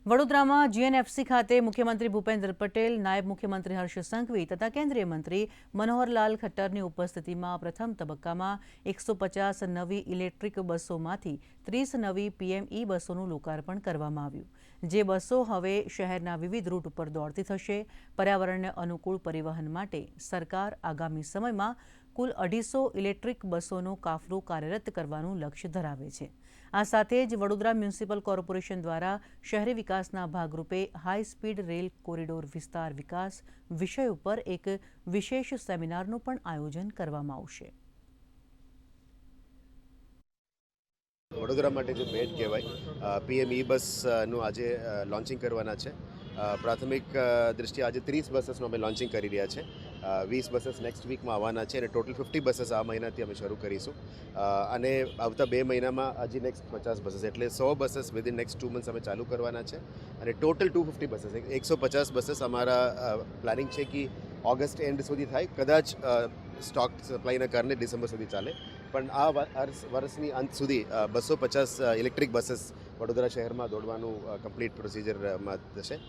વડોદરામાં જીએનએફસી ખાતે મુખ્યમંત્રી ભૂપેન્દ્ર પટેલ, નાયબ મુખ્યમંત્રી હર્ષ સંઘવી તથા કેન્દ્રીય મંત્રી મનોહરલાલ ખટ્ટરની ઉપસ્થિતિમાં પ્રથમ તબક્કામાં 150 નવી ઇલેક્ટ્રિક બસોમાંથી 30 નવી પીએમઈ બસોનું લોકાર્પણ કરવામાં આવ્યું. જે બસો હવે શહેરના વિવિધ રૂટ ઉપર દોડતી થશે. પર્યાવરણને અનુકૂળ પરિવહન માટે સરકાર આગામી સમયમાં કુલ 250 ઇલેક્ટ્રિક બસોનો કાફલો કાર્યરત કરવાનું લક્ષ્ય ધરાવે છે. આ સાથે જ વડોદરા મ્યુનિસિપલ કોર્પોરેશન દ્વારા શહેરી વિકાસના ભાગરૂપે હાઈ સ્પીડ રેલ કોરિડોર વિસ્તાર વિકાસ વિષય ઉપર એક વિશેષ સેમિનારનું પણ આયોજન કરવામાં આવશે. વડોદરા માટે જે ભેટ કહેવાય પીએમ ઈ બસનું આજે લોન્ચિંગ કરવાના છે. પ્રાથમિક દૃષ્ટિએ આજે 30 બસીસનું અમે લોન્ચિંગ કરી રહ્યા છે. 20 બસીસ નેક્સ્ટ વીકમાં આવવાના છે અને ટોટલ 50 બસીસ આ મહિનાથી અમે શરૂ કરીશું. અને આવતા 2 મહિનામાં હજી નેક્સ્ટ 50 બસીસ એટલે 100 બસીસ વિધિન નેક્સ્ટ 2 મંથ્સ અમે ચાલુ કરવાના છે. અને ટોટલ 250 બસીસ 150 બસીસ અમારા પ્લાનિંગ છે કે ઓગસ્ટ એન્ડ સુધી થાય. કદાચ સ્ટોક સપ્લાયના કારણે ડિસેમ્બર સુધી ચાલે, પણ આ વર્ષની અંત સુધી 250 ઇલેક્ટ્રિક બસીસ વડોદરા શહેરમાં દોડવાનું કમ્પ્લીટ પ્રોસિજરમાં થશે.